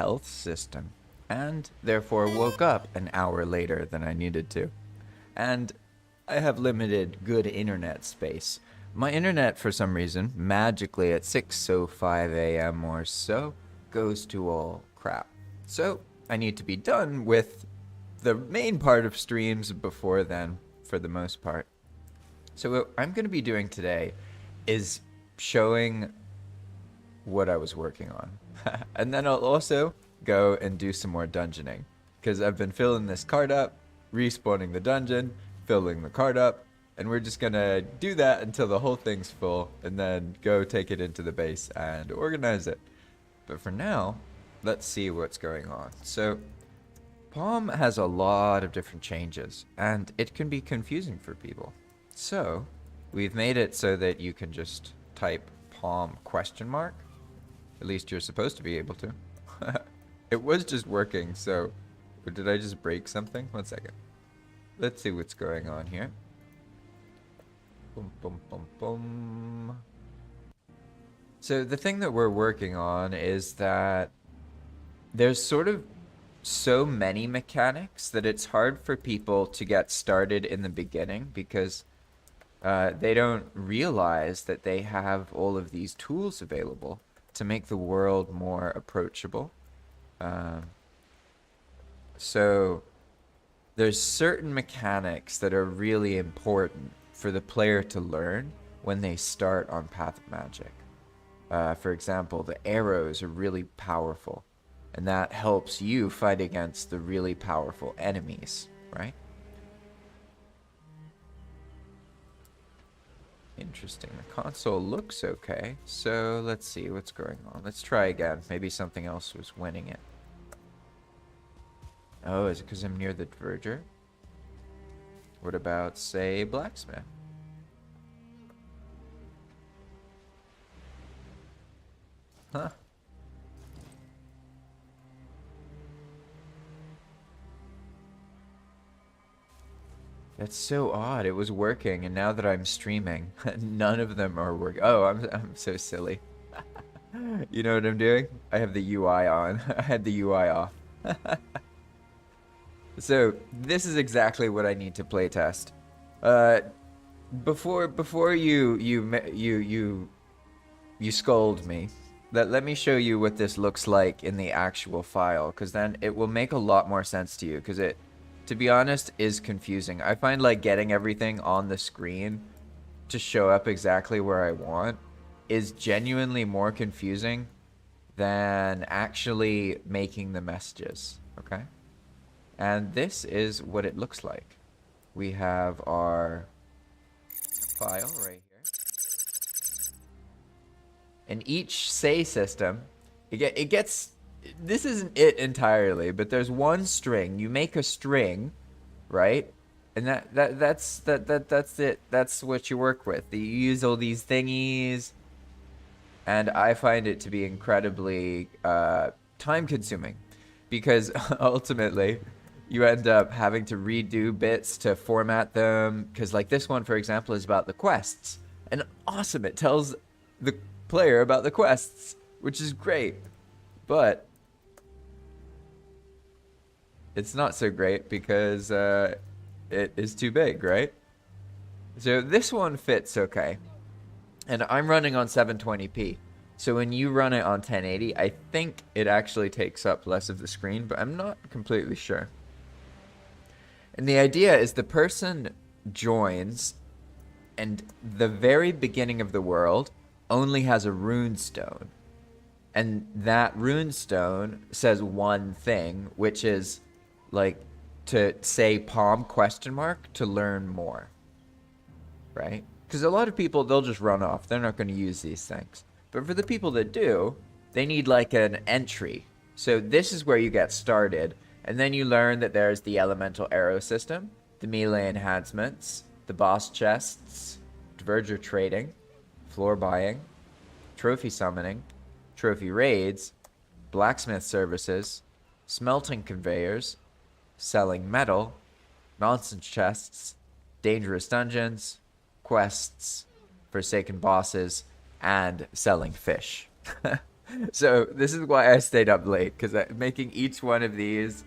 health system, and therefore woke up an hour later than I needed to. And I have limited good internet space. My internet, for some reason, magically at 6:05 a.m. or so, goes to all crap. So I need to be done with the main part of streams before then, for the most part. So what I'm going to be doing today is showing what I was working on. And then I'll also go and do some more dungeoning, because I've been filling this card up, respawning the dungeon, filling the card up, and we're just going to do that until the whole thing's full, and then go take it into the base and organize it. But for now, let's see what's going on. So Palm has a lot of different changes, and it can be confusing for people. So we've made it so that you can just type Palm question mark. At least you're supposed to be able to. It was just working, so did I just break something? 1 second. Let's see what's going on here. Boom, boom, boom, boom. So the thing that we're working on is that there's sort of so many mechanics that it's hard for people to get started in the beginning, because they don't realize that they have all of these tools available to make the world more approachable. So there's certain mechanics that are really important for the player to learn when they start on Path of Magic. For example, the arrows are really powerful, and that helps you fight against the really powerful enemies, right? Interesting. The console looks okay, so let's see what's going on. Let's try again. Maybe something else was winning it. Oh, is it because I'm near the Diverger? What about, say, Blacksmith? Huh. That's so odd. It was working, and now that I'm streaming, none of them are working. Oh, I'm so silly. You know what I'm doing? I have the UI on. I had the UI off. So this is exactly what I need to playtest. Before you scold me, let me show you what this looks like in the actual file, because then it will make a lot more sense to you, because it, to be honest, is confusing. I find like getting everything on the screen to show up exactly where I want is genuinely more confusing than actually making the messages, okay? And this is what it looks like. We have our file right here. And each say system, it gets, this isn't it entirely, but there's one string. You make a string, right? And that's it. That's what you work with. You use all these thingies, and I find it to be incredibly time consuming, because ultimately you end up having to redo bits to format them, because like this one, for example, is about the quests. And awesome, it tells the player about the quests, which is great. But it's not so great because it is too big, right? So this one fits okay. And I'm running on 720p. So when you run it on 1080, I think it actually takes up less of the screen, but I'm not completely sure. And the idea is the person joins, and the very beginning of the world only has a rune stone. And that rune stone says one thing, which is like to say palm question mark to learn more, right? Because a lot of people, they'll just run off. They're not going to use these things. But for the people that do, they need like an entry. So this is where you get started. And then you learn that there's the elemental arrow system, the melee enhancements, the boss chests, diverger trading, floor buying, trophy summoning, trophy raids, blacksmith services, smelting conveyors, selling metal, nonsense chests, dangerous dungeons, quests, forsaken bosses, and selling fish. So this is why I stayed up late, because making each one of these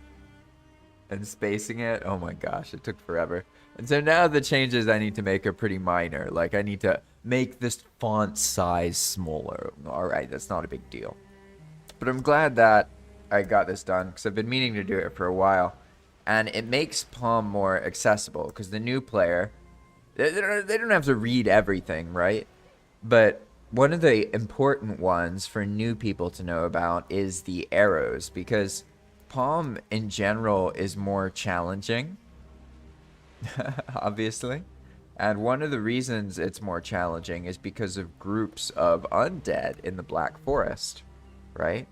and spacing it, oh my gosh, it took forever. And so now the changes I need to make are pretty minor. Like I need to make this font size smaller. All right, that's not a big deal. But I'm glad that I got this done because I've been meaning to do it for a while. And it makes Palm more accessible because the new player, they don't have to read everything, right? But one of the important ones for new people to know about is the arrows, because Palm in general is more challenging, obviously. And one of the reasons it's more challenging is because of groups of undead in the Black Forest, right?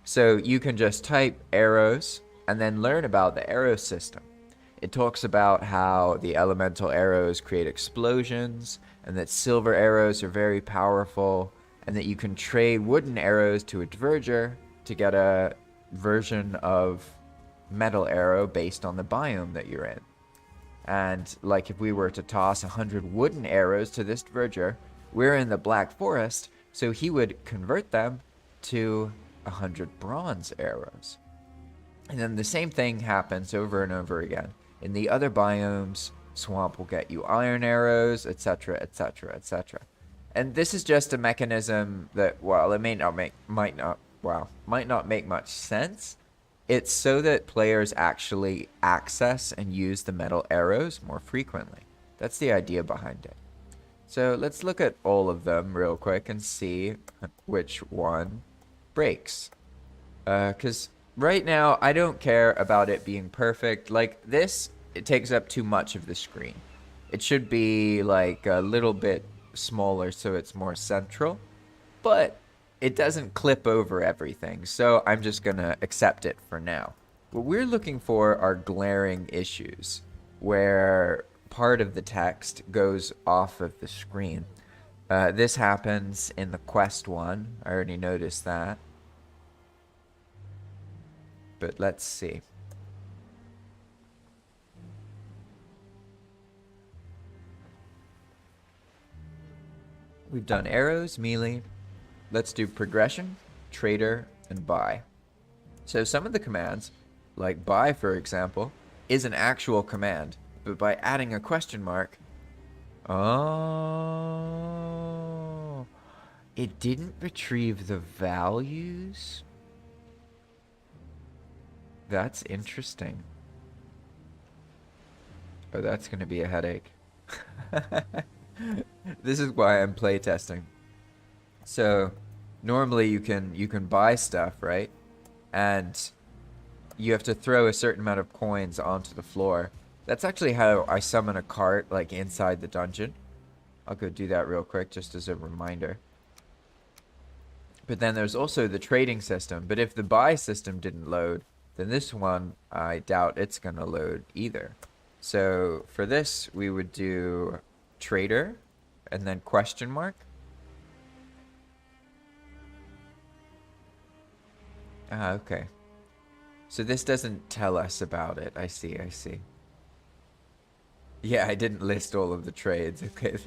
So you can just type arrows and then learn about the arrow system. It talks about how the elemental arrows create explosions, and that silver arrows are very powerful, and that you can trade wooden arrows to a diverger to get a version of metal arrow based on the biome that you're in. And like if we were to toss 100 wooden arrows to this diverger, we're in the Black Forest, so he would convert them to 100 bronze arrows. And then the same thing happens over and over again. In the other biomes, swamp will get you iron arrows, etc., etc., etc. And this is just a mechanism that, while it might not make much sense, it's so that players actually access and use the metal arrows more frequently. That's the idea behind it. So let's look at all of them real quick and see which one breaks. Because right now, I don't care about it being perfect. Like this, it takes up too much of the screen. It should be like a little bit smaller so it's more central. But it doesn't clip over everything, so I'm just going to accept it for now. What we're looking for are glaring issues, where part of the text goes off of the screen. This happens in the quest one. I already noticed that. But let's see. We've done arrows, melee. Let's do progression, trader, and buy. So some of the commands, like buy for example, is an actual command. But by adding a question mark, oh, it didn't retrieve the values? That's interesting. Oh, that's going to be a headache. This is why I'm playtesting. So normally you can buy stuff, right? And you have to throw a certain amount of coins onto the floor. That's actually how I summon a cart, like inside the dungeon. I'll go do that real quick just as a reminder. But then there's also the trading system. But if the buy system didn't load, then this one, I doubt it's going to load either. So for this, we would do trader and then question mark. Ah, okay. So this doesn't tell us about it. I see, I see. Yeah, I didn't list all of the trades. Okay,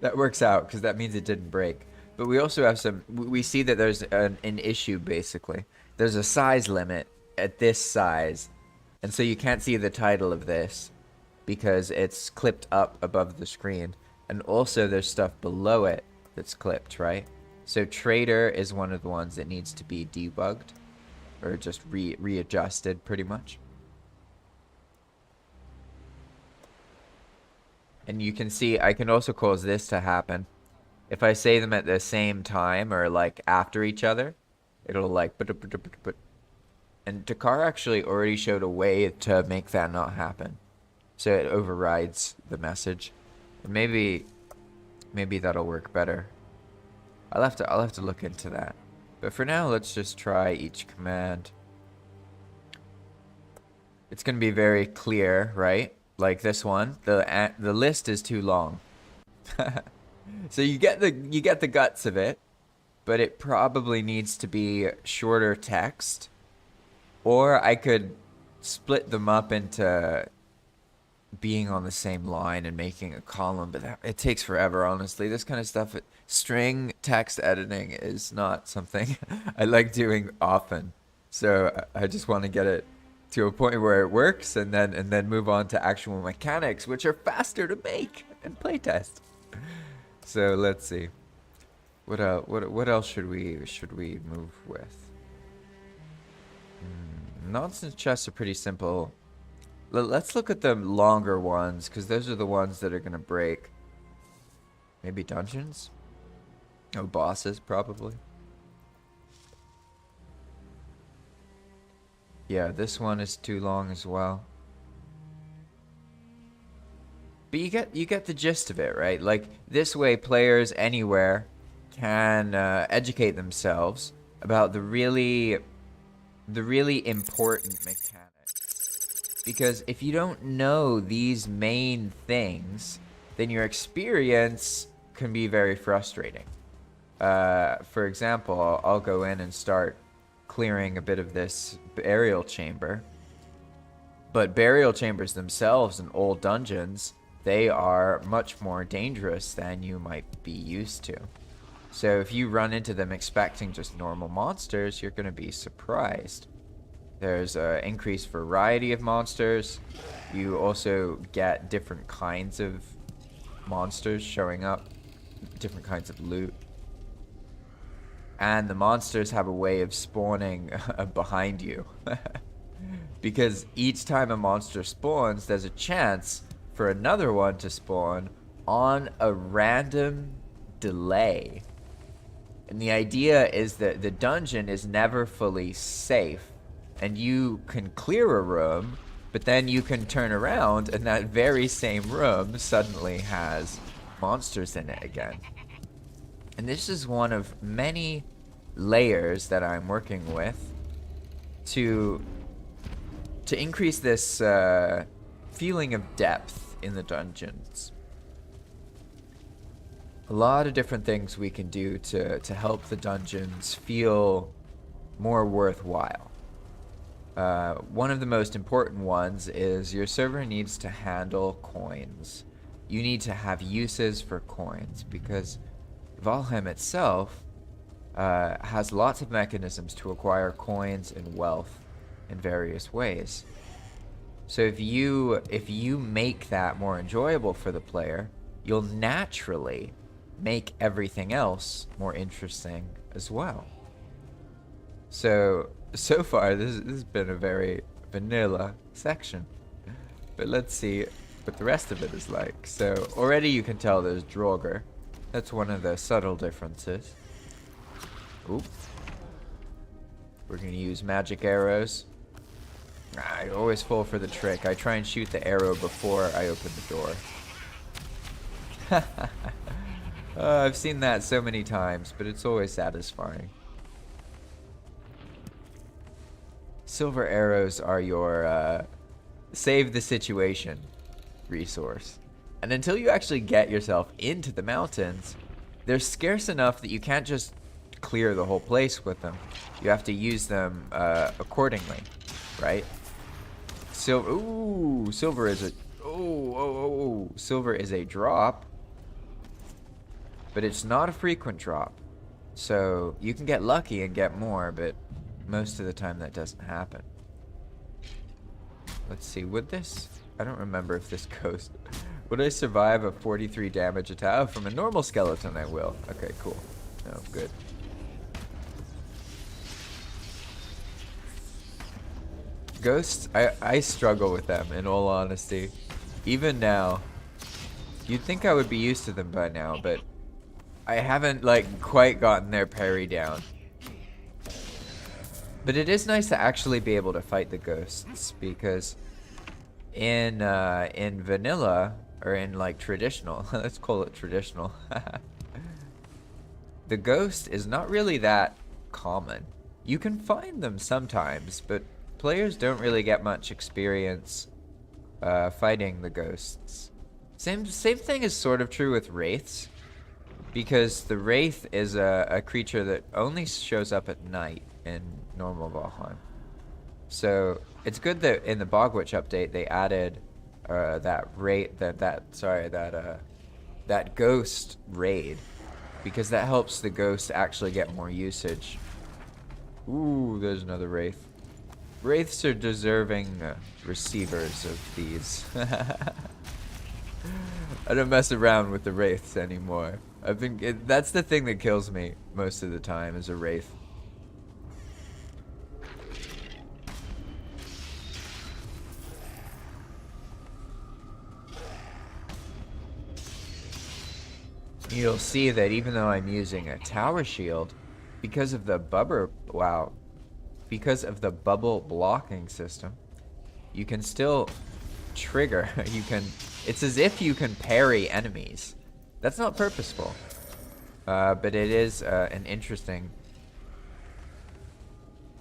that works out because that means it didn't break. But we also have some, we see that there's an issue basically. There's a size limit at this size. And so you can't see the title of this because it's clipped up above the screen. And also there's stuff below it that's clipped, right? So trader is one of the ones that needs to be debugged or just readjusted pretty much. And you can see I can also cause this to happen. If I say them at the same time or like after each other, it'll like and Dakar actually already showed a way to make that not happen. So it overrides the message. And maybe that'll work better. I'll have to look into that. But for now, let's just try each command. It's going to be very clear, right? Like this one, the list is too long. So you get the guts of it, but it probably needs to be shorter text. Or I could split them up into being on the same line and making a column, but it takes forever, honestly. This kind of stuff, string text editing is not something I like doing often. So I just want to get it to a point where it works, and then move on to actual mechanics, which are faster to make and playtest. So let's see. What else should we move with? Nonsense chests are pretty simple. Let's look at the longer ones, because those are the ones that are going to break. Maybe dungeons? Oh, bosses, probably. Yeah, this one is too long as well. But you get the gist of it, right? Like, this way players anywhere can educate themselves about the really important mechanics. Because if you don't know these main things, then your experience can be very frustrating. For example, I'll go in and start clearing a bit of this burial chamber. But burial chambers themselves in old dungeons, they are much more dangerous than you might be used to. So if you run into them expecting just normal monsters, you're going to be surprised. There's an increased variety of monsters. You also get different kinds of monsters showing up, different kinds of loot. And the monsters have a way of spawning behind you. Because each time a monster spawns, there's a chance for another one to spawn on a random delay. And the idea is that the dungeon is never fully safe. And you can clear a room, but then you can turn around and that very same room suddenly has monsters in it again. And this is one of many layers that I'm working with to increase this feeling of depth in the dungeons. A lot of different things we can do to help the dungeons feel more worthwhile. One of the most important ones is your server needs to handle coins. You need to have uses for coins, because Valheim itself has lots of mechanisms to acquire coins and wealth in various ways. So if you make that more enjoyable for the player, you'll naturally make everything else more interesting as well. So far this has been a very vanilla section, but let's see what the rest of it is like. So already you can tell there's Draugr. That's one of the subtle differences. Oop. We're gonna use magic arrows. I always fall for the trick. I try and shoot the arrow before I open the door. I've seen that so many times, but it's always satisfying. Silver arrows are your save the situation resource. And until you actually get yourself into the mountains, they're scarce enough that you can't just clear the whole place with them. You have to use them accordingly, right? Silver is a silver is a drop, but it's not a frequent drop. So you can get lucky and get more, but most of the time that doesn't happen. Let's see, would this, I don't remember if this goes, would I survive a 43 damage attack? Oh, from a normal skeleton I will. Okay, cool. Oh, good. Ghosts, I struggle with them, in all honesty. Even now. You'd think I would be used to them by now, but I haven't, like, quite gotten their parry down. But it is nice to actually be able to fight the ghosts, because in vanilla, or in, like, traditional, let's call it traditional, the ghost is not really that common. You can find them sometimes, but players don't really get much experience fighting the ghosts. Same thing is sort of true with wraiths, because the wraith is a creature that only shows up at night in normal Valheim. So it's good that in the Bogwitch update they added that ghost raid, because that helps the ghost actually get more usage. Ooh, there's another wraith. Wraiths are deserving receivers of these. I don't mess around with the wraiths anymore. That's the thing that kills me most of the time, is a wraith. You'll see that even though I'm using a tower shield, because of the because of the bubble blocking system, you can still trigger. It's as if you can parry enemies. That's not purposeful, but it is an interesting.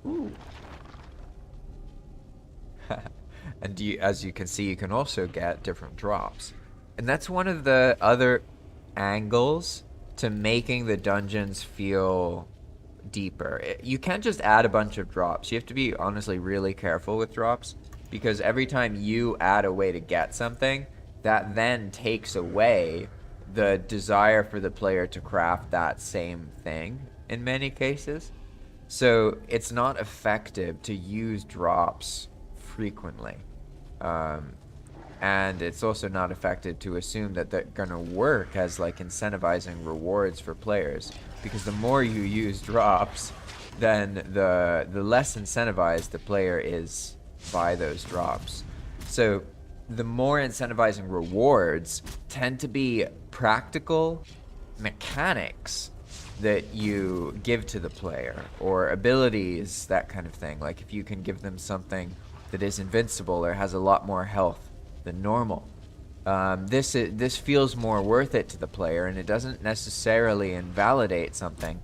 Ooh. And as you can see, you can also get different drops, and that's one of the other angles to making the dungeons feel deeper. You can't just add a bunch of drops. You have to be honestly really careful with drops, because every time you add a way to get something, that then takes away the desire for the player to craft that same thing in many cases. So it's not effective to use drops frequently. And it's also not effective to assume that they're gonna work as like incentivizing rewards for players, because the more you use drops, then the less incentivized the player is by those drops. So the more incentivizing rewards tend to be practical mechanics that you give to the player, or abilities, that kind of thing. Like if you can give them something that is invincible or has a lot more health than normal, this feels more worth it to the player, and it doesn't necessarily invalidate something,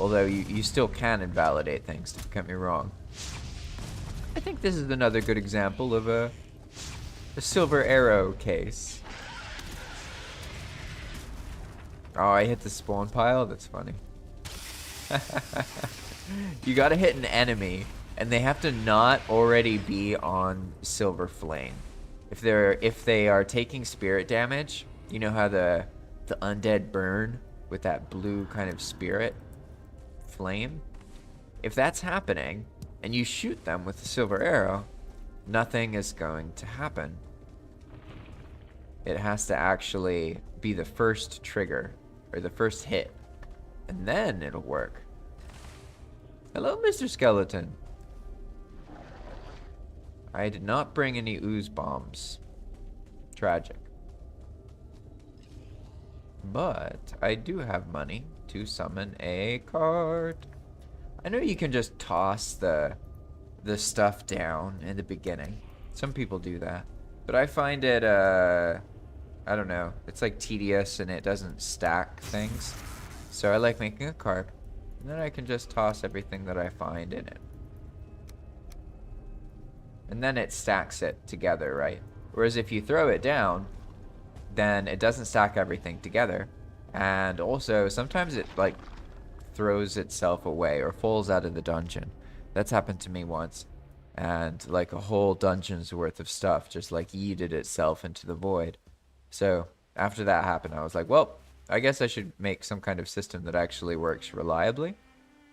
although you still can invalidate things, don't get me wrong. I think this is another good example of a silver arrow case. Oh, I hit the spawn pile? That's funny. You gotta hit an enemy, and they have to not already be on silver flame. If they are taking spirit damage, you know how the undead burn with that blue kind of spirit flame? If that's happening, and you shoot them with a silver arrow, nothing is going to happen. It has to actually be the first trigger, or the first hit, and then it'll work. Hello, Mr. Skeleton. I did not bring any ooze bombs. Tragic. But I do have money to summon a cart. I know you can just toss the stuff down in the beginning. Some people do that. But I find it, I don't know. It's like tedious, and it doesn't stack things. So I like making a cart, and then I can just toss everything that I find in it. And then it stacks it together, right? Whereas if you throw it down, then it doesn't stack everything together. And also, sometimes it like throws itself away or falls out of the dungeon. That's happened to me once. And like a whole dungeon's worth of stuff just like yeeted itself into the void. So after that happened, I was like, well, I guess I should make some kind of system that actually works reliably.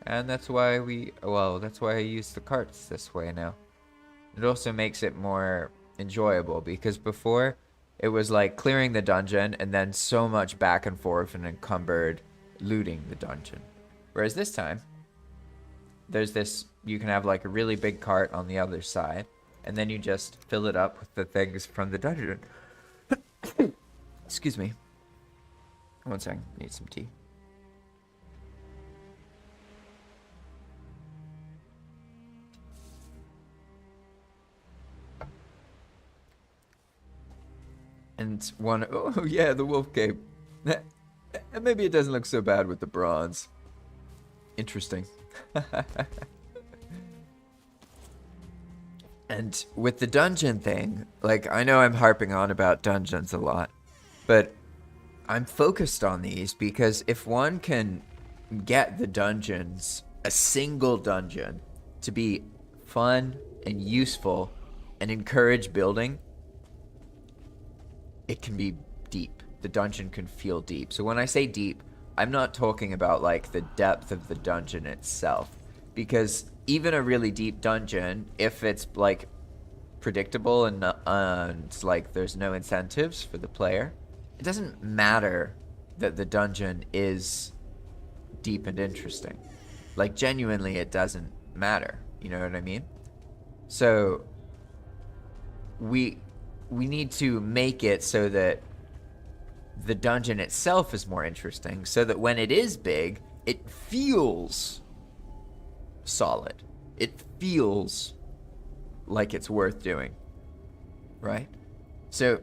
And that's why I use the carts this way now. It also makes it more enjoyable, because before it was like clearing the dungeon and then so much back and forth and encumbered looting the dungeon. Whereas this time, there's this, you can have like a really big cart on the other side, and then you just fill it up with the things from the dungeon. Excuse me. One second, need some tea. And one, oh yeah, the wolf cape. Maybe it doesn't look so bad with the bronze. Interesting. And with the dungeon thing, like, I know I'm harping on about dungeons a lot, but I'm focused on these because if one can get the dungeons, a single dungeon, to be fun and useful and encourage building, it can be deep. The dungeon can feel deep. So when I say deep, I'm not talking about like the depth of the dungeon itself, because even a really deep dungeon, if it's like predictable and like there's no incentives for the player, it doesn't matter that the dungeon is deep and interesting. Like genuinely, it doesn't matter. You know what I mean? So we need to make it so that the dungeon itself is more interesting, so that when it is big, it feels solid. It feels like it's worth doing, right? So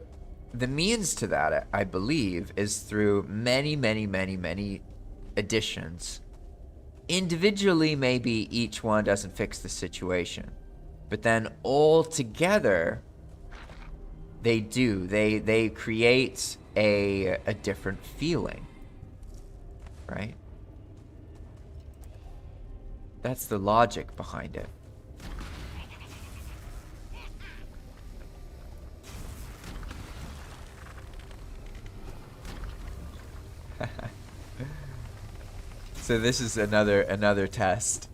the means to that, I believe, is through many additions. Individually, maybe each one doesn't fix the situation, but then all together, they do. They create a different feeling, right? That's the logic behind it. So this is another test.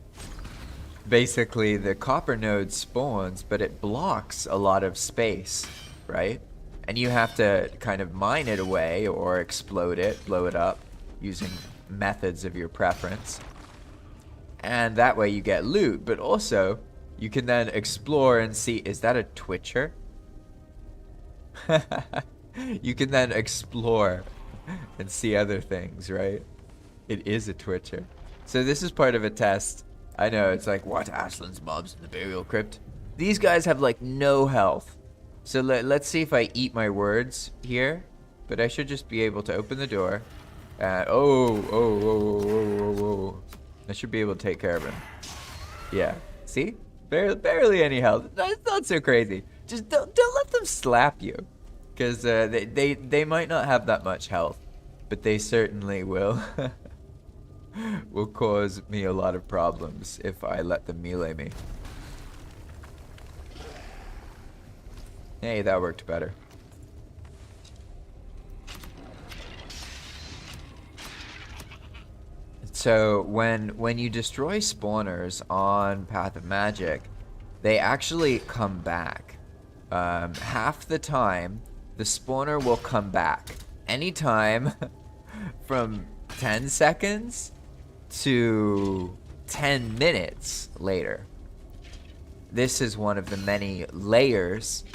Basically, the copper node spawns, but it blocks a lot of space, right? And you have to kind of mine it away or explode it, blow it up, using methods of your preference. And that way you get loot, but also you can then explore and see, is that a twitcher? You can then explore and see other things, right? It is a twitcher. So this is part of a test. I know, it's like, what, Aslan's mobs in the burial crypt? These guys have like no health. So let's see if I eat my words here. But I should just be able to open the door. Oh. I should be able to take care of him. Yeah, see? Barely any health. That's not so crazy. Just don't let them slap you. Because they might not have that much health. But they certainly will. Will cause me a lot of problems if I let them melee me. Hey, that worked better. So when you destroy spawners on Path of Magic, they actually come back. Half the time, the spawner will come back. Anytime from 10 seconds to 10 minutes later. This is one of the many layers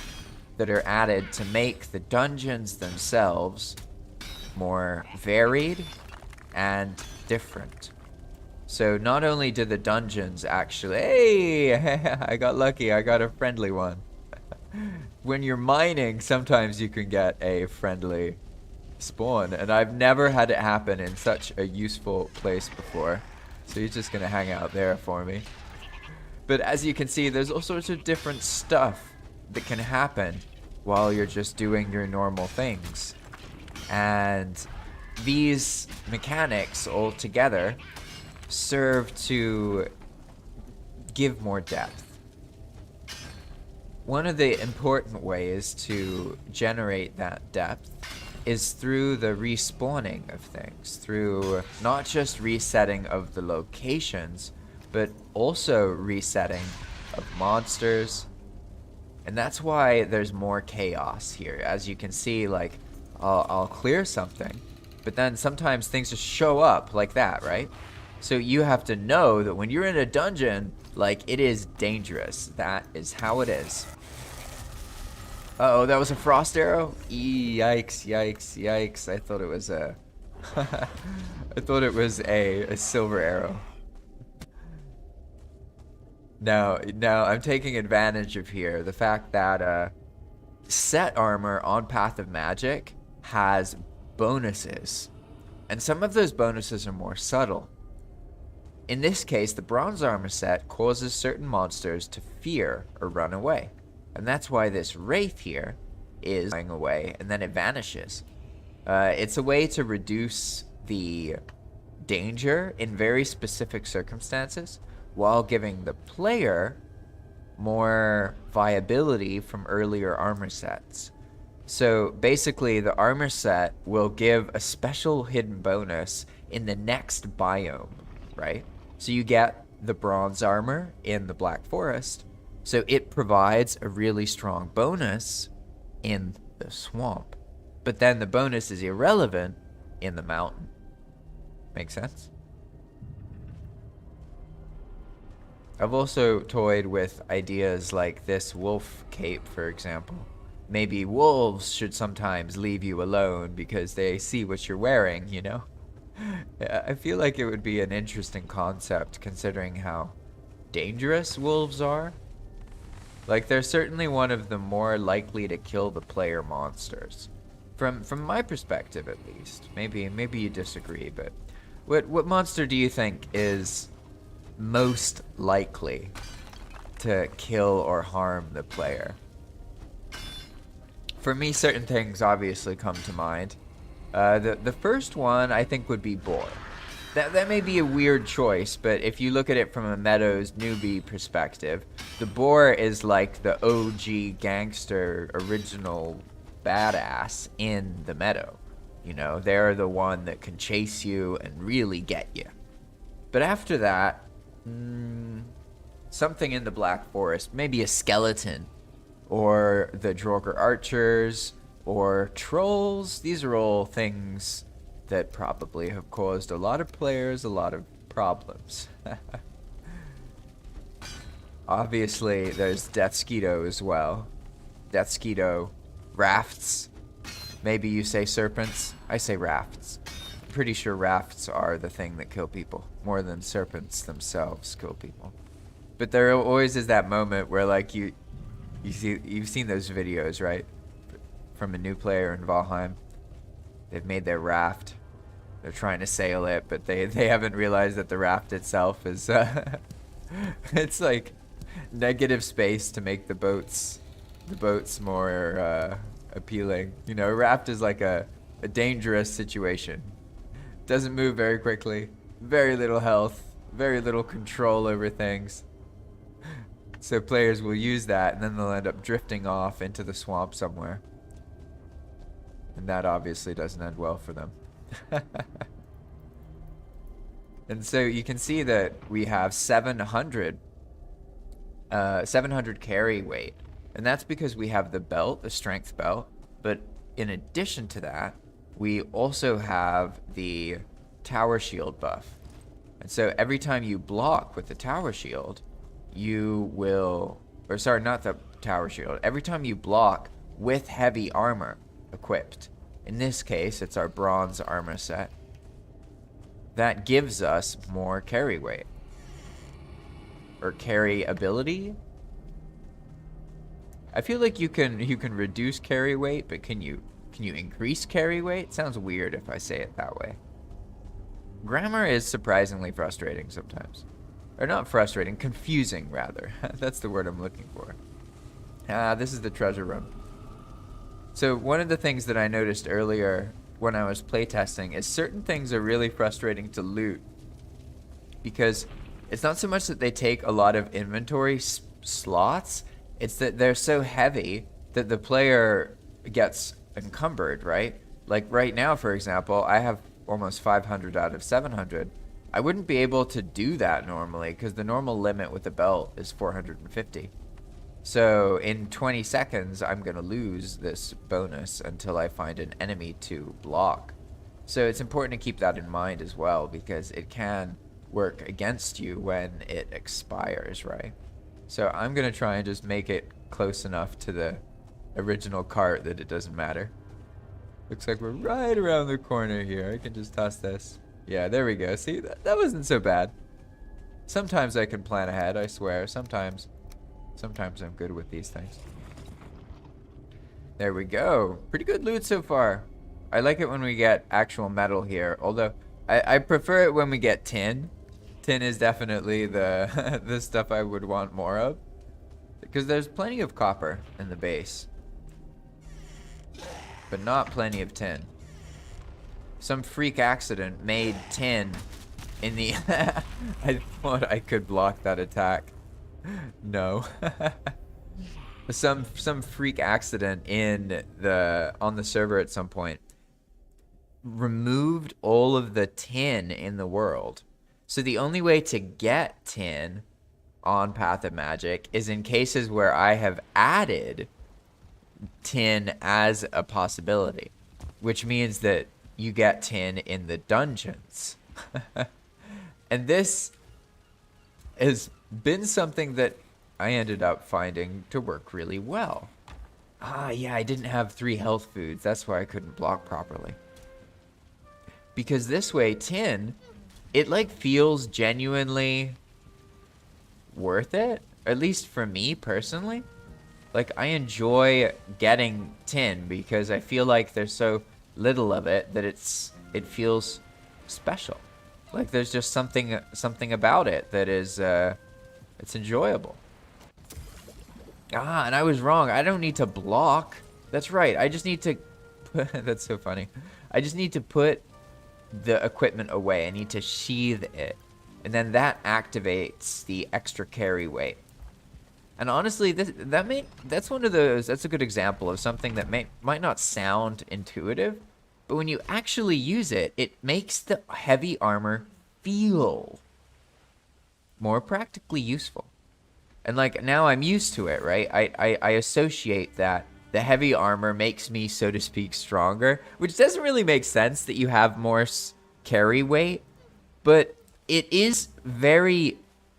that are added to make the dungeons themselves more varied and different. So not only do the dungeons actually... Hey! I got lucky. I got a friendly one. When you're mining, sometimes you can get a friendly spawn, and I've never had it happen in such a useful place before. So he's just gonna hang out there for me. But as you can see, there's all sorts of different stuff that can happen while you're just doing your normal things. And these mechanics all together serve to give more depth. One of the important ways to generate that depth is through the respawning of things, through not just resetting of the locations, but also resetting of monsters. And that's why there's more chaos here. As you can see, like, I'll clear something, but then sometimes things just show up like that, right? So you have to know that when you're in a dungeon, like, it is dangerous. That is how it is. Uh-oh, that was a frost arrow? Yikes, yikes, yikes. I thought it was a... I thought it was a silver arrow. Now, I'm taking advantage of here. The fact that set armor on Path of Magic has bonuses. And some of those bonuses are more subtle. In this case, the bronze armor set causes certain monsters to fear or run away. And that's why this wraith here is going away and then it vanishes. It's a way to reduce the danger in very specific circumstances while giving the player more viability from earlier armor sets. So basically, the armor set will give a special hidden bonus in the next biome, right? So you get the bronze armor in the Black Forest, so it provides a really strong bonus in the swamp. But then the bonus is irrelevant in the mountain. Make sense? I've also toyed with ideas like this wolf cape, for example. Maybe wolves should sometimes leave you alone because they see what you're wearing, you know? I feel like it would be an interesting concept considering how dangerous wolves are. Like, they're certainly one of the more likely to kill the player monsters. From my perspective, at least. Maybe you disagree, but what monster do you think is most likely to kill or harm the player? For me, certain things obviously come to mind. The first one I think would be boar. That may be a weird choice, but if you look at it from a Meadows newbie perspective, the boar is like the OG gangster original badass in the Meadow. You know, they're the one that can chase you and really get you. But after that, something in the Black Forest, maybe a skeleton, or the Draugr archers, or trolls. These are all things that probably have caused a lot of players a lot of problems. Obviously, there's Deathsquito as well. Deathsquito, rafts. Maybe you say serpents. I say rafts. Pretty sure rafts are the thing that kill people more than serpents themselves kill people. But there always is that moment where, like, you've seen those videos, right? From a new player in Valheim. They've made their raft. They're trying to sail it, but they haven't realized that the raft itself is it's like negative space to make the boats more appealing. You know, a raft is like a dangerous situation. Doesn't move very quickly, very little health, very little control over things. So players will use that, and then they'll end up drifting off into the swamp somewhere. And that obviously doesn't end well for them. And so you can see that we have 700 carry weight. And that's because we have the belt, the strength belt. But in addition to that, we also have the tower shield buff. And so every time you block with the tower shield, you will, or sorry, not the tower shield. Every time you block with heavy armor equipped, in this case, it's our bronze armor set, that gives us more carry weight. Or carry ability. I feel like you can reduce carry weight, but can you increase carry weight? Sounds weird if I say it that way. Grammar is surprisingly frustrating sometimes. Or not frustrating, confusing rather. That's the word I'm looking for. This is the treasure room. So one of the things that I noticed earlier when I was playtesting is certain things are really frustrating to loot. Because it's not so much that they take a lot of inventory slots, it's that they're so heavy that the player gets encumbered, right? Like right now, for example, I have almost 500 out of 700. I wouldn't be able to do that normally because the normal limit with the belt is 450. So in 20 seconds, I'm going to lose this bonus until I find an enemy to block. So it's important to keep that in mind as well because it can work against you when it expires, right? So I'm going to try and just make it close enough to the original cart that it doesn't matter. Looks like we're right around the corner here. I can just toss this. Yeah, there we go. See, that wasn't so bad. Sometimes I can plan ahead, I swear. Sometimes I'm good with these things. There we go. Pretty good loot so far. I like it when we get actual metal here, although I prefer it when we get tin. Tin is definitely the the stuff I would want more of. Because there's plenty of copper in the base. But not plenty of tin. Some freak accident made tin in the... I thought I could block that attack. No. some freak accident on the server at some point removed all of the tin in the world. So the only way to get tin on Path of Magic is in cases where I have added tin as a possibility, which means that you get tin in the dungeons. And this has been something that I ended up finding to work really well. Yeah, I didn't have 3 health foods. That's why I couldn't block properly. Because this way, tin, it like feels genuinely worth it. At least for me personally. Like, I enjoy getting tin because I feel like there's so little of it that it feels special. Like there's just something about it that is it's enjoyable. And I was wrong. I don't need to block. That's right. I just need to that's so funny. I just need to put the equipment away. I need to sheathe it. And then that activates the extra carry weight. And honestly, that's one of those, that's a good example of something that might not sound intuitive, but when you actually use it, it makes the heavy armor feel more practically useful. And like now I'm used to it, right? I associate that the heavy armor makes me, so to speak, stronger, which doesn't really make sense that you have more carry weight, but it is very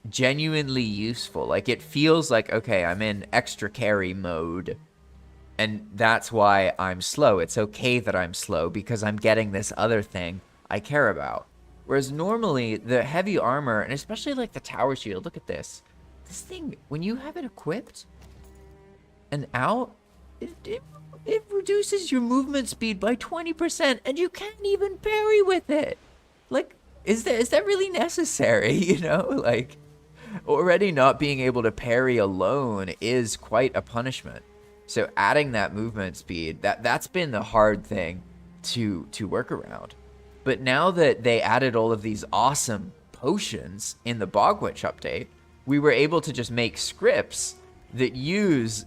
genuinely useful. Like it feels like, okay, I'm in extra carry mode, and that's why I'm slow. It's okay that I'm slow because I'm getting this other thing I care about. Whereas normally the heavy armor, and especially like the tower shield, look at this. This thing, when you have it equipped and out, it reduces your movement speed by 20%, and you can't even parry with it. Like, is that really necessary? You know, like already not being able to parry alone is quite a punishment. So adding that movement speed, that's been the hard thing to work around. But now that they added all of these awesome potions in the Bogwitch update, we were able to just make scripts that use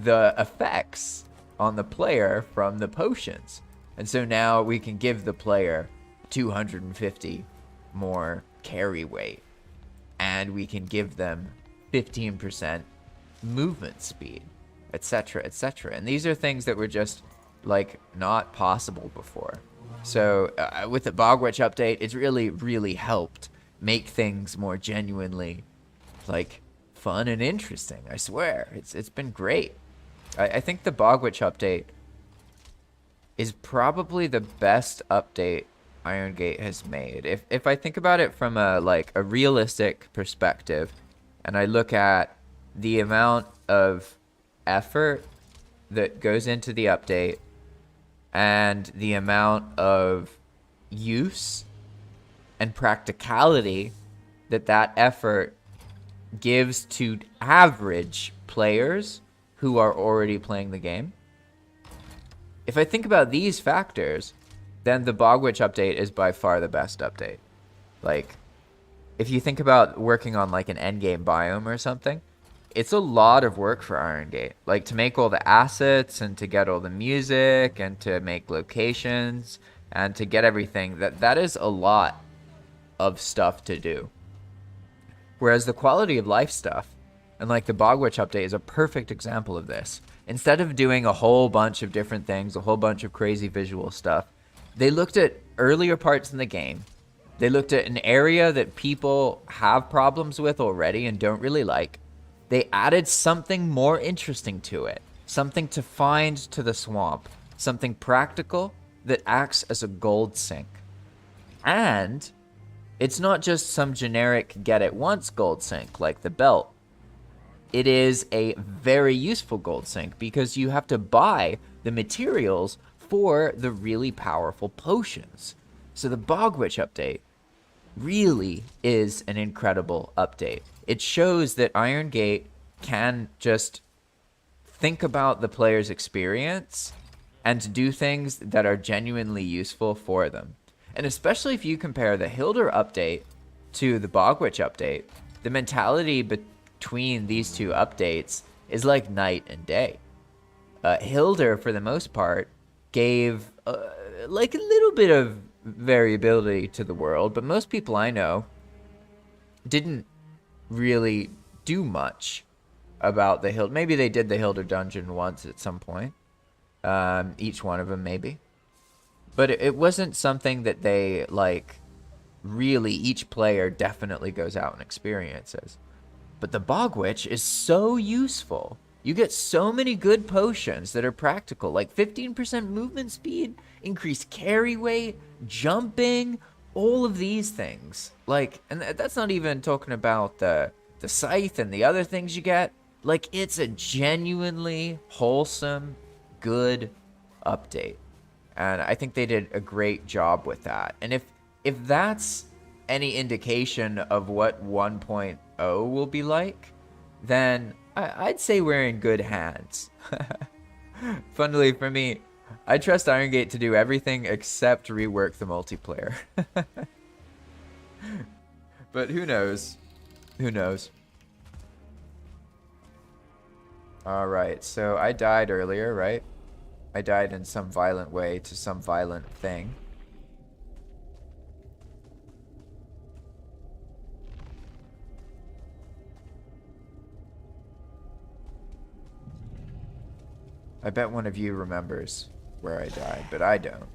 the effects on the player from the potions. And so now we can give the player 250 more carry weight, and we can give them 15% movement speed, etc., etc. And these are things that were just like not possible before. So with the Bogwitch update, it's really, really helped make things more genuinely like fun and interesting. I swear, it's been great. I think the Bogwitch update is probably the best update Iron Gate has made. If I think about it from a realistic perspective, and I look at the amount of effort that goes into the update and the amount of use and practicality that effort gives to average players who are already playing the game. If I think about these factors, then the Bogwitch update is by far the best update. Like, if you think about working on like an endgame biome or something, it's a lot of work for Iron Gate. Like to make all the assets and to get all the music and to make locations and to get everything, that is a lot of stuff to do. Whereas the quality of life stuff, and like the Bogwitch update is a perfect example of this. Instead of doing a whole bunch of different things, a whole bunch of crazy visual stuff, they looked at earlier parts in the game. They looked at an area that people have problems with already and don't really like. They added something more interesting to it, something to find to the swamp, something practical that acts as a gold sink. And it's not just some generic get-it-once gold sink like the belt. It is a very useful gold sink because you have to buy the materials for the really powerful potions. So the Bogwitch update really is an incredible update. It shows that Iron Gate can just think about the player's experience and do things that are genuinely useful for them. And especially if you compare the Hilder update to the Bogwitch update, the mentality between these two updates is like night and day. Hilder, for the most part, gave like a little bit of variability to the world, but most people I know didn't really do much about the Hilder. Maybe they did the Hilder dungeon once at some point. Each one of them, maybe. But it wasn't something that they, like, really, each player definitely goes out and experiences. But the Bog Witch is so useful. You get so many good potions that are practical, like 15% movement speed, increased carry weight, jumping, all of these things. Like, and that's not even talking about the scythe and the other things you get. Like, it's a genuinely wholesome, good update. And I think they did a great job with that. And if that's any indication of what 1.0 will be like, then I'd say we're in good hands. Funnily for me, I trust Iron Gate to do everything except rework the multiplayer. But who knows? Who knows? Alright, so I died earlier, right? I died in some violent way to some violent thing. I bet one of you remembers where I died, but I don't.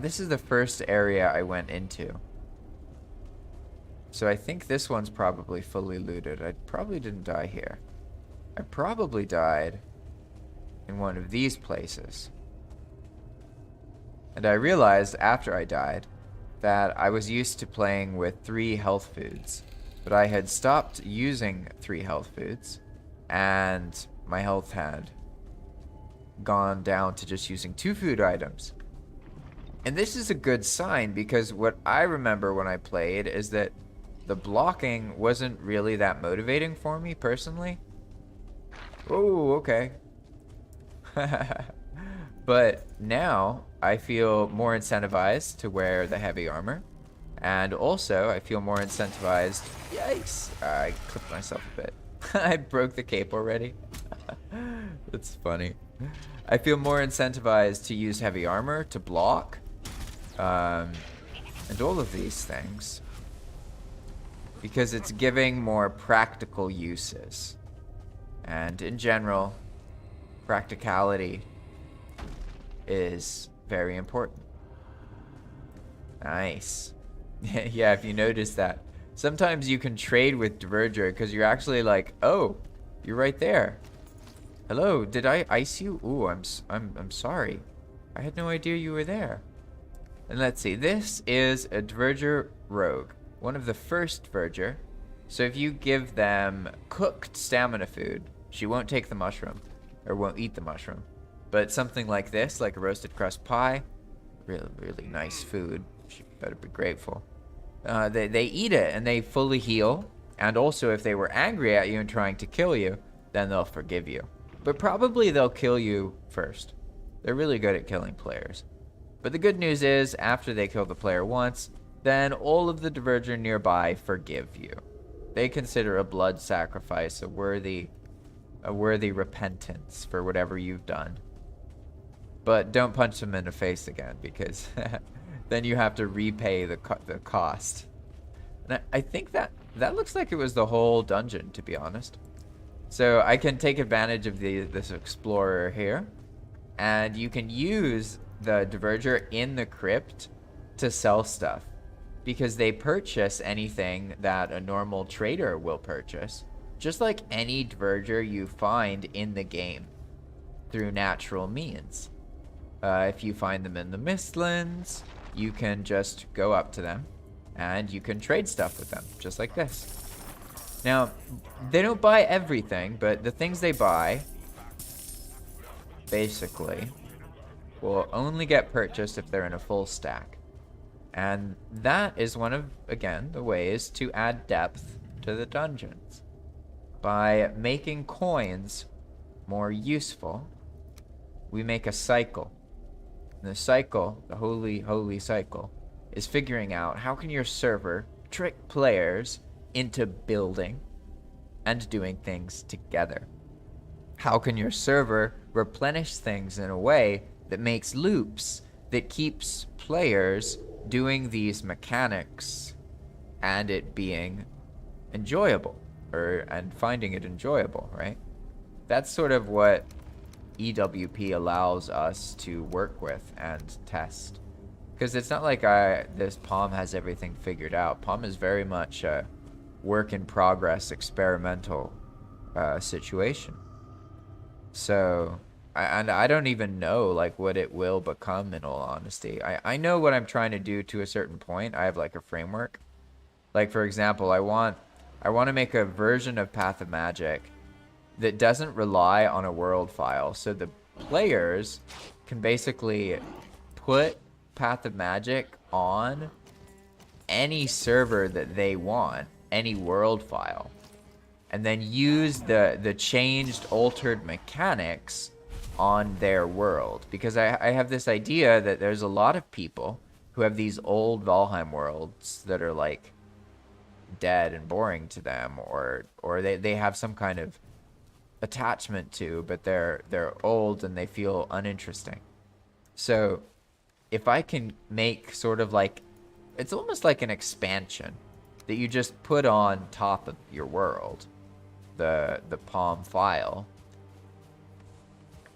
This is the first area I went into. So I think this one's probably fully looted. I probably didn't die here. I probably died in one of these places. And I realized after I died that I was used to playing with 3 health foods, but I had stopped using 3 health foods, and my health had gone down to just using 2 food items. And this is a good sign, because what I remember when I played is that the blocking wasn't really that motivating for me personally. Oh, okay. But now I feel more incentivized to wear the heavy armor. And also I feel more incentivized. Yikes. I clipped myself a bit. I broke the cape already. That's funny. I feel more incentivized to use heavy armor, to block, and all of these things. Because it's giving more practical uses. And in general, practicality is very important. Nice. Yeah, if you notice that. Sometimes you can trade with Diverger because you're actually like, oh, you're right there. Hello, did I ice you? Ooh, I'm sorry. I had no idea you were there. And let's see, this is a Diverger Rogue. One of the first Verger. So if you give them cooked stamina food, she won't take the mushroom, or won't eat the mushroom. But something like this, like a roasted crust pie, really nice food. She better be grateful. They eat it and they fully heal. And also if they were angry at you and trying to kill you, then they'll forgive you. But probably they'll kill you first. They're really good at killing players. But the good news is, after they kill the player once, then all of the Diverger nearby forgive you. They consider a blood sacrifice a worthy repentance for whatever you've done. But don't punch them in the face again, because then you have to repay the cost. And I think that looks like it was the whole dungeon, to be honest. So I can take advantage of this explorer here, and you can use the Diverger in the crypt to sell stuff, because they purchase anything that a normal trader will purchase, just like any Diverger you find in the game through natural means. If you find them in the Mistlands, you can just go up to them and you can trade stuff with them, just like this. Now, they don't buy everything, but the things they buy, basically, will only get purchased if they're in a full stack. And that is one of, again, the ways to add depth to the dungeons. By making coins more useful, we make a cycle. And the cycle, the holy cycle, is figuring out how can your server trick players into building and doing things together. how can your server replenish things in a way that makes loops that keeps players doing these mechanics and it being enjoyable, and finding it enjoyable, right? That's sort of what EWP allows us to work with and test. Because it's not like this Palm has everything figured out. Palm is very much a work in progress, experimental situation. So, and I don't even know like what it will become, in all honesty. I know what I'm trying to do to a certain point. I have like a framework. Like for example, I want to make a version of Path of Magic that doesn't rely on a world file. So the players can basically put Path of Magic on any server that they want, any world file, and then use the changed, altered mechanics on their world. Because I have this idea that there's a lot of people who have these old Valheim worlds that are like dead and boring to them, or they have some kind of attachment to, but they're old and they feel uninteresting. So if I can make sort of like, it's almost like an expansion that you just put on top of your world, the Palm file,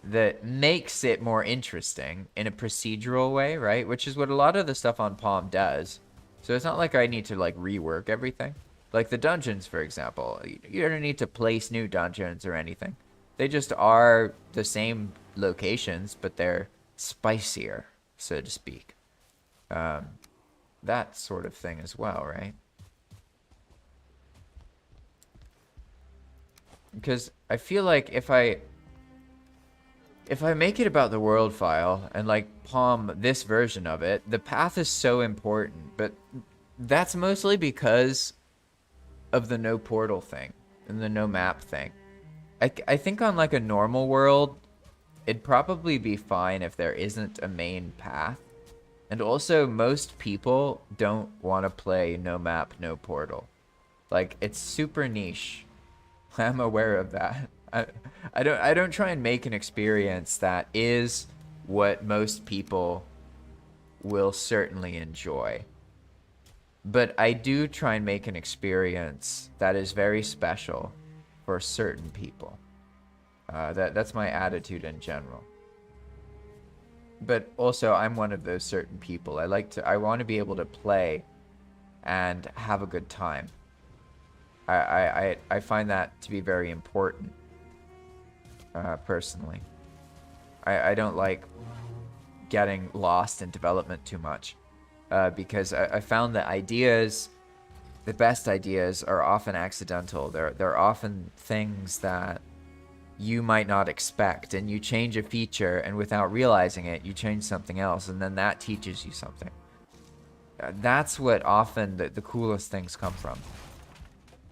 that makes it more interesting in a procedural way, right? Which is what a lot of the stuff on Palm does. So it's not like I need to like rework everything. Like the dungeons, for example, you don't need to place new dungeons or anything. They just are the same locations, but they're spicier, so to speak. That sort of thing as well, right? Because I feel like if I make it about the world file and like Palm this version of it, the path is so important, but that's mostly because of the no portal thing and the no map thing. I think on like a normal world, it'd probably be fine if there isn't a main path. And also, most people don't want to play no map, no portal. Like, it's super niche. I'm aware of that. I don't try and make an experience that is what most people will certainly enjoy. But I do try and make an experience that is very special for certain people. That's my attitude in general. But also, I'm one of those certain people. I want to be able to play and have a good time. I find that to be very important, personally. I don't like getting lost in development too much, because I found that the best ideas are often accidental. They're often things that you might not expect, and you change a feature, and without realizing it, you change something else, and then that teaches you something. That's what often the coolest things come from.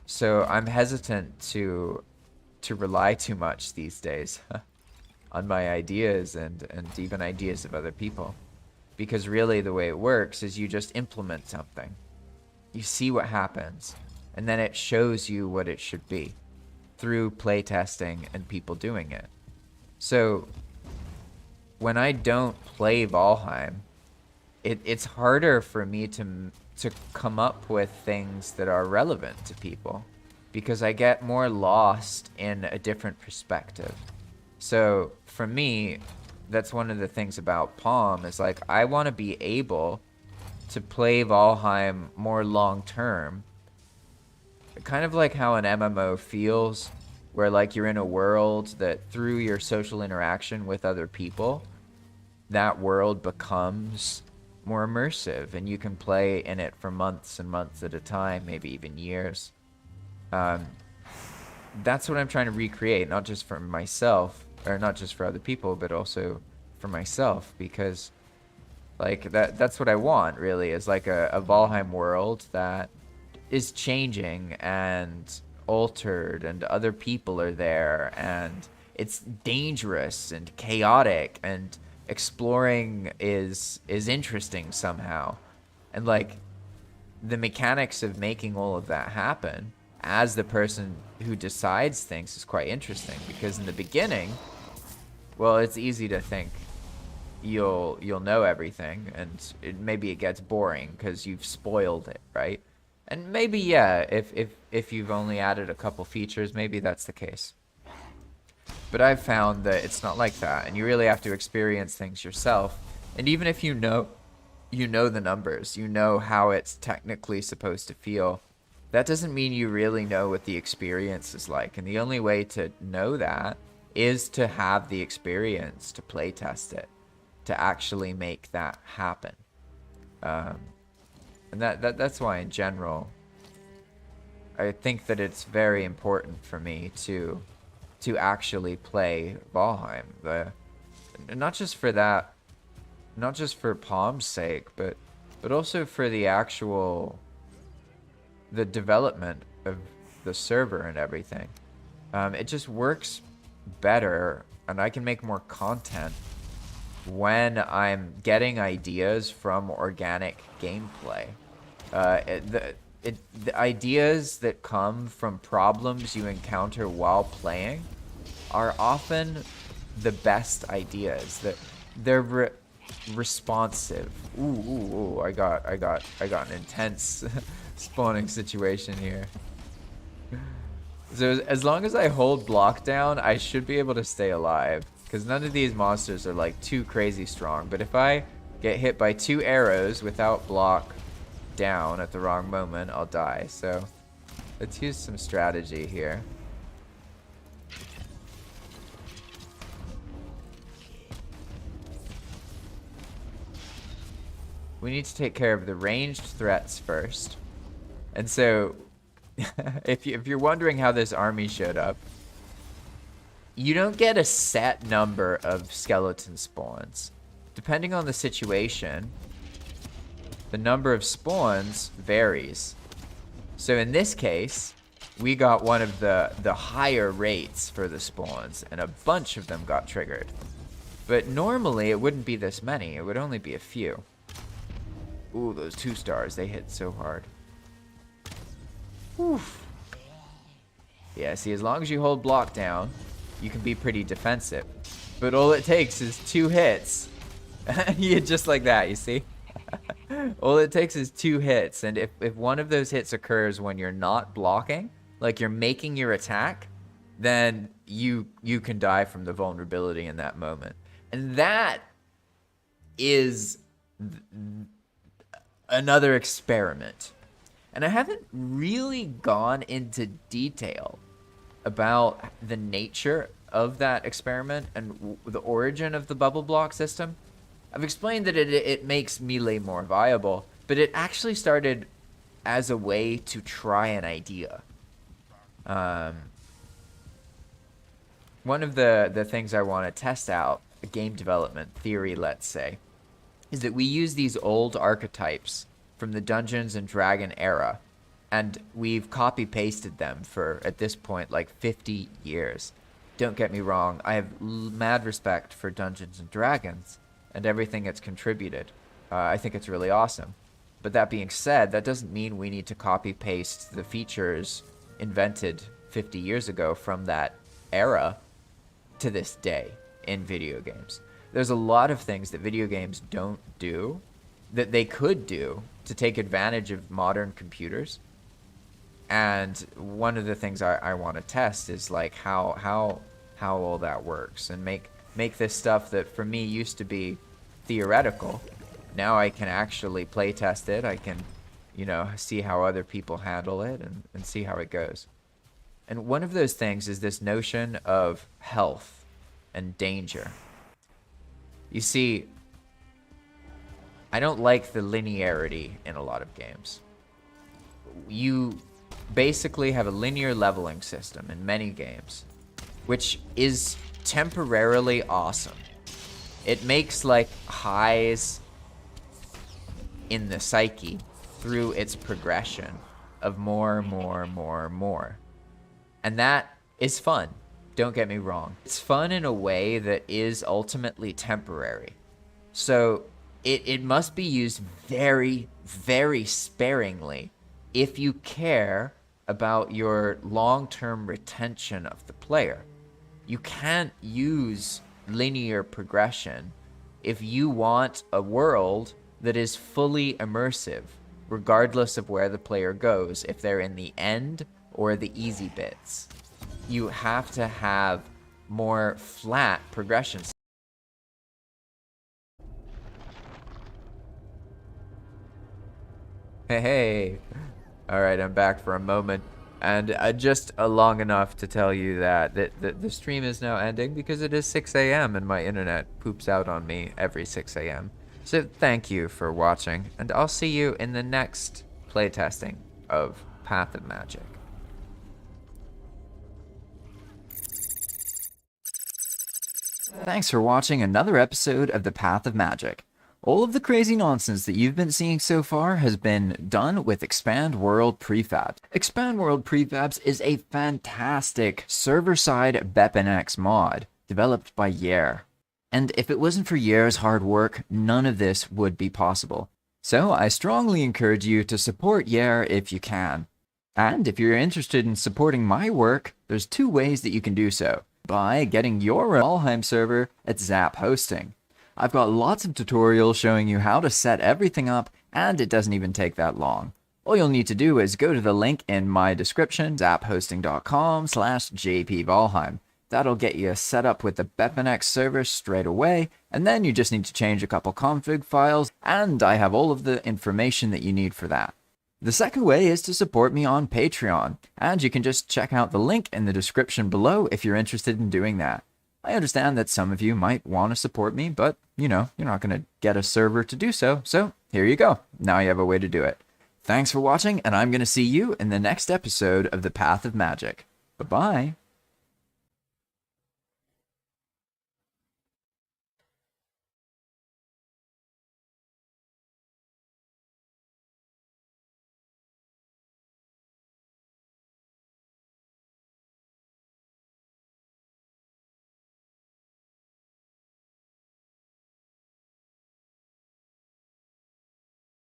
So I'm hesitant to rely too much these days on my ideas and even ideas of other people. Because really the way it works is you just implement something. You see what happens, and then it shows you what it should be through playtesting and people doing it. So when I don't play Valheim, it's harder for me to come up with things that are relevant to people, because I get more lost in a different perspective. So for me, that's one of the things about Palm, is like I want to be able to play Valheim more long term. Kind of like how an MMO feels, where like you're in a world that through your social interaction with other people, that world becomes more immersive and you can play in it for months and months at a time, maybe even years. That's what I'm trying to recreate, not just for myself, or not just for other people, but also for myself, because like that's what I want, really, is like a Valheim world that is changing and altered, and other people are there, and it's dangerous and chaotic, and exploring is interesting somehow. And like the mechanics of making all of that happen as the person who decides things is quite interesting, because in the beginning, well, it's easy to think you'll know everything, and maybe it gets boring because you've spoiled it, right? And maybe, yeah, if you've only added a couple features, maybe that's the case. But I've found that it's not like that, and you really have to experience things yourself. And even if you know the numbers, you know how it's technically supposed to feel, that doesn't mean you really know what the experience is like. And the only way to know that is to have the experience, to play test it, to actually make that happen. And that's why, in general, I think that it's very important for me to actually play Valheim. Not just for that, not just for Palm's sake, but also for the development of the server and everything. It just works better, and I can make more content when I'm getting ideas from organic gameplay. The ideas that come from problems you encounter while playing are often the best ideas. They're responsive. Ooh, I got an intense spawning situation here. So as long as I hold block down, I should be able to stay alive, because none of these monsters are like too crazy strong. But if I get hit by 2 arrows without block down at the wrong moment, I'll die. So let's use some strategy here. We need to take care of the ranged threats first. And so if you're wondering how this army showed up, you don't get a set number of skeleton spawns. Depending on the situation, the number of spawns varies. So in this case, we got one of the higher rates for the spawns, and a bunch of them got triggered. But normally it wouldn't be this many, it would only be a few. Ooh, those 2 stars, they hit so hard. Oof. Yeah, see, as long as you hold block down, you can be pretty defensive. But all it takes is 2 hits. Yeah, just like that, you see? All it takes is 2 hits, and if one of those hits occurs when you're not blocking, like you're making your attack, then you can die from the vulnerability in that moment. And that is another experiment. And I haven't really gone into detail about the nature of that experiment and the origin of the bubble block system. I've explained that it makes melee more viable, but it actually started as a way to try an idea. One of the things I want to test out, a game development theory, let's say, is that we use these old archetypes from the Dungeons and Dragon era, and we've copy-pasted them for, at this point, like 50 years. Don't get me wrong, I have mad respect for Dungeons and Dragons and everything it's contributed. I think it's really awesome. But that being said, that doesn't mean we need to copy-paste the features invented 50 years ago from that era to this day in video games. There's a lot of things that video games don't do that they could do to take advantage of modern computers. And one of the things I want to test is like how all that works, and make this stuff that for me used to be theoretical. Now I can actually play test it. I can, see how other people handle it and see how it goes. And one of those things is this notion of health and danger. You see, I don't like the linearity in a lot of games. You basically have a linear leveling system in many games, which is temporarily awesome. It makes like highs in the psyche through its progression of more. And that is fun. Don't get me wrong. It's fun in a way that is ultimately temporary. So it must be used very, very sparingly if you care about your long-term retention of the player. You can't use linear progression if you want a world that is fully immersive, regardless of where the player goes, if they're in the end or the easy bits. You have to have more flat progressions. Hey, all right, I'm back for a moment, and just long enough to tell you that the stream is now ending because it is 6 a.m. and my internet poops out on me every 6 a.m. So thank you for watching, and I'll see you in the next playtesting of Path of Magic. Thanks for watching another episode of The Path of Magic. All of the crazy nonsense that you've been seeing so far has been done with Expand World Prefabs. Expand World Prefabs is a fantastic server-side BepInEx mod developed by Yer. And if it wasn't for Yer's hard work, none of this would be possible. So I strongly encourage you to support Yer if you can. And if you're interested in supporting my work, there's two ways that you can do so. By getting your Valheim server at Zap Hosting. I've got lots of tutorials showing you how to set everything up, and it doesn't even take that long. All you'll need to do is go to the link in my description, zaphosting.com/jpvalheim. That'll get you set up with the BepInEx server straight away, and then you just need to change a couple config files, and I have all of the information that you need for that. The second way is to support me on Patreon, and you can just check out the link in the description below if you're interested in doing that. I understand that some of you might want to support me, but, you're not going to get a server to do so, so here you go. Now you have a way to do it. Thanks for watching, and I'm going to see you in the next episode of The Path of Magic. Bye-bye.